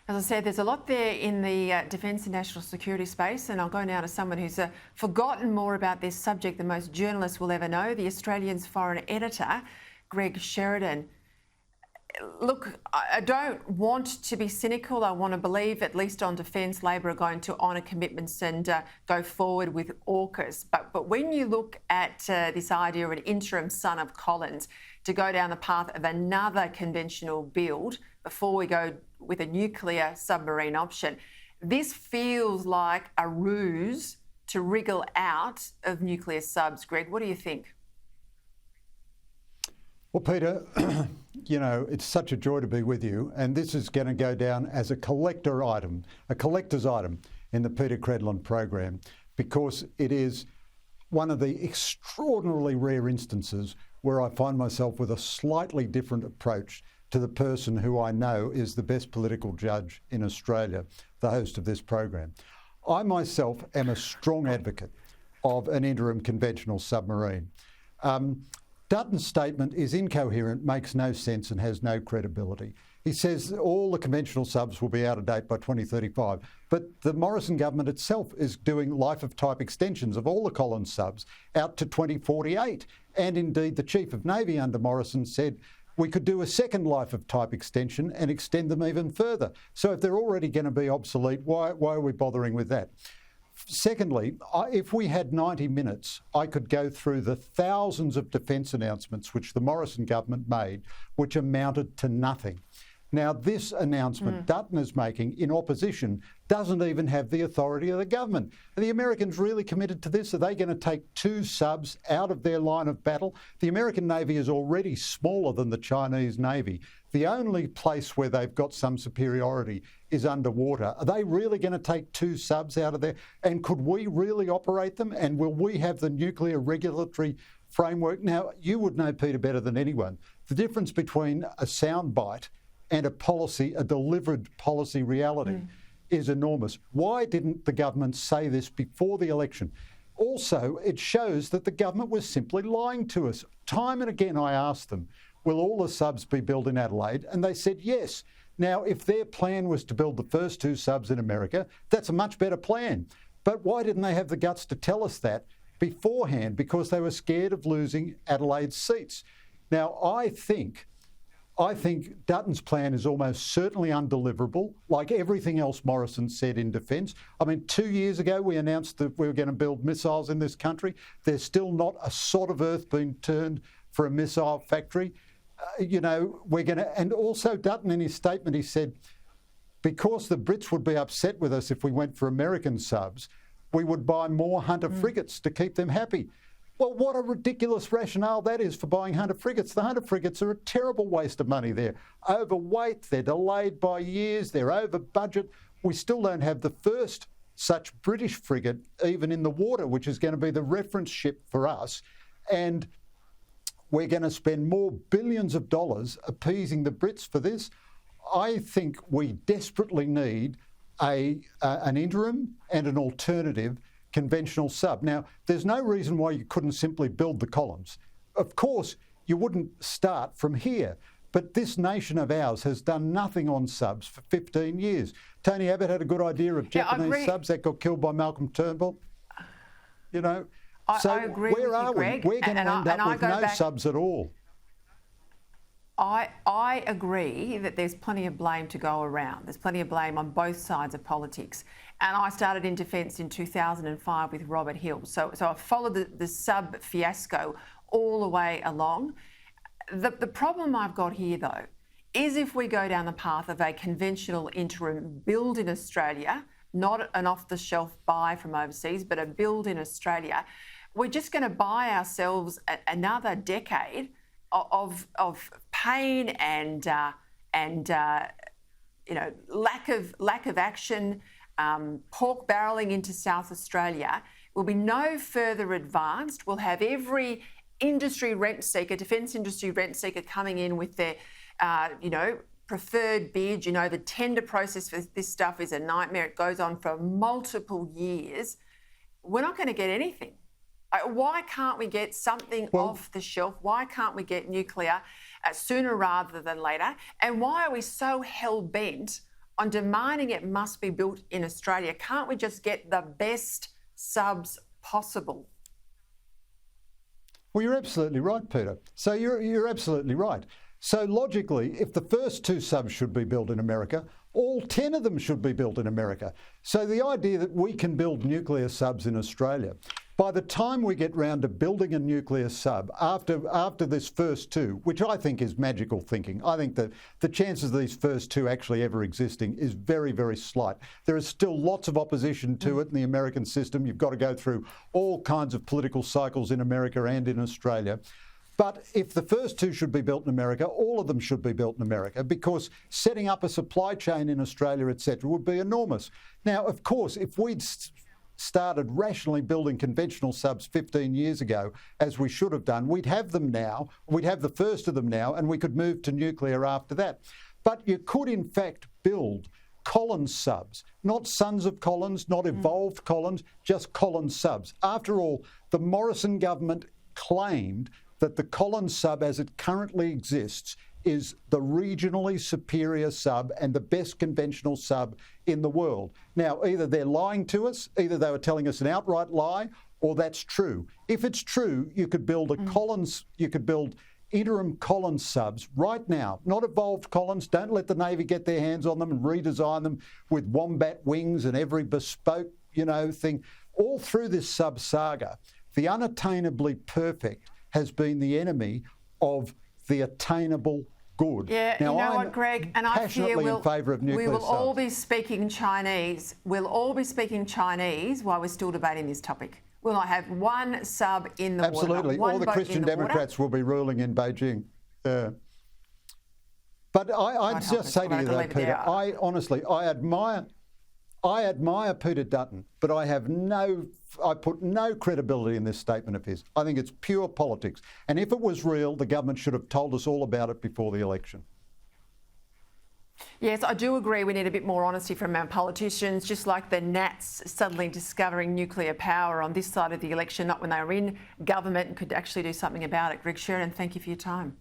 As I said, there's a lot there in the defence and national security space, and I'll go now to someone who's forgotten more about this subject than most journalists will ever know, the Australian's foreign editor, Greg Sheridan. Look, I don't want to be cynical. I want to believe, at least on defence, Labor are going to honour commitments and go forward with AUKUS. But when you look at this idea of an interim son of Collins to go down the path of another conventional build before we go with a nuclear submarine option, this feels like a ruse to wriggle out of nuclear subs. Greg, what do you think? Well, Peter, you know, it's such a joy to be with you, and this is going to go down as a collector's item in the Peta Credlin program, because it is one of the extraordinarily rare instances where I find myself with a slightly different approach to the person who I know is the best political judge in Australia, the host of this program. I myself am a strong advocate of an interim conventional submarine. Dutton's statement is incoherent, makes no sense and has no credibility. He says all the conventional subs will be out of date by 2035, but the Morrison government itself is doing life of type extensions of all the Collins subs out to 2048. And indeed, the Chief of Navy under Morrison said we could do a second life of type extension and extend them even further. So if they're already going to be obsolete, why are we bothering with that? Secondly, if we had 90 minutes, I could go through the thousands of defence announcements which the Morrison government made, which amounted to nothing. Now, this announcement Dutton is making in opposition doesn't even have the authority of the government. Are the Americans really committed to this? Are they going to take 2 subs out of their line of battle? The American Navy is already smaller than the Chinese Navy. The only place where they've got some superiority is underwater. Are they really going to take 2 subs out of there? And could we really operate them? And will we have the nuclear regulatory framework? Now, you would know, Peter, better than anyone, the difference between a soundbite and a policy, a delivered policy reality is enormous. Why didn't the government say this before the election? Also, it shows that the government was simply lying to us. Time and again I asked them, will all the subs be built in Adelaide? And they said yes. Now, if their plan was to build the first 2 subs in America, that's a much better plan. But why didn't they have the guts to tell us that beforehand? Because they were scared of losing Adelaide's seats. Now, I think Dutton's plan is almost certainly undeliverable, like everything else Morrison said in defence. I mean, 2 years ago, we announced that we were going to build missiles in this country. There's still not a sod of earth being turned for a missile factory. You know, we're going to... And also Dutton, in his statement, he said, because the Brits would be upset with us if we went for American subs, we would buy more Hunter frigates to keep them happy. Well, what a ridiculous rationale that is for buying Hunter frigates. The Hunter frigates are a terrible waste of money. They're overweight, they're delayed by years, they're over budget. We still don't have the first such British frigate even in the water, which is going to be the reference ship for us. And we're going to spend more billions of dollars appeasing the Brits for this. I think we desperately need an interim and an alternative conventional sub. Now, there's no reason why you couldn't simply build the columns. Of course, you wouldn't start from here, but this nation of ours has done nothing on subs for 15 years. Tony Abbott had a good idea of Japanese subs that got killed by Malcolm Turnbull. You know, I agree where with you, are Greg. we? We're going to end up with no subs at all. I agree that there's plenty of blame to go around. There's plenty of blame on both sides of politics. And I started in defence in 2005 with Robert Hill. So I followed the sub fiasco all the way along. The problem I've got here, though, is if we go down the path of a conventional interim build in Australia, not an off-the-shelf buy from overseas, but a build in Australia, we're just going to buy ourselves another decade of pain and you know, lack of action, pork barrelling into South Australia. We'll be no further advanced. We'll have every industry rent seeker, defence industry rent seeker, coming in with their you know, preferred bid. You know, the tender process for this stuff is a nightmare. It goes on for multiple years. We're not going to get anything. Why can't we get something off the shelf? Why can't we get nuclear sooner rather than later? And why are we so hell-bent on demanding it must be built in Australia? Can't we just get the best subs possible? Well, you're absolutely right, Peter. So you're absolutely right. So logically, if the first 2 subs should be built in America, all 10 of them should be built in America. So the idea that we can build nuclear subs in Australia, by the time we get round to building a nuclear sub, after this first 2, which I think is magical thinking, I think that the chances of these first 2 actually ever existing is very, very slight. There is still lots of opposition to it in the American system. You've got to go through all kinds of political cycles in America and in Australia. But if the first 2 should be built in America, all of them should be built in America, because setting up a supply chain in Australia, etc., would be enormous. Now, of course, if we'd started rationally building conventional subs 15 years ago, as we should have done, we'd have them now, we'd have the first of them now, and we could move to nuclear after that. But you could, in fact, build Collins subs, not Sons of Collins, not evolved Collins, just Collins subs. After all, the Morrison government claimed that the Collins sub as it currently exists is the regionally superior sub and the best conventional sub in the world. Now, either they're lying to us, either they were telling us an outright lie, or that's true. If it's true, you could build a Collins, you could build interim Collins subs right now, not evolved Collins. Don't let the Navy get their hands on them and redesign them with wombat wings and every bespoke, thing. All through this sub saga, the unattainably perfect has been the enemy of the attainable good. Yeah, now, you know I'm what, Greg? And I fear in favour of nuclear we will subs. all be speaking Chinese. We'll all be speaking Chinese while we're still debating this topic. We'll not have one sub in the water. Absolutely. All the Christian Democrats will be ruling in Beijing. But I just say to you though, Peter, I admire Peter Dutton, but I put no credibility in this statement of his. I think it's pure politics. And if it was real, the government should have told us all about it before the election. Yes, I do agree we need a bit more honesty from our politicians, just like the Nats suddenly discovering nuclear power on this side of the election, not when they were in government and could actually do something about it. Greg Sheridan, thank you for your time.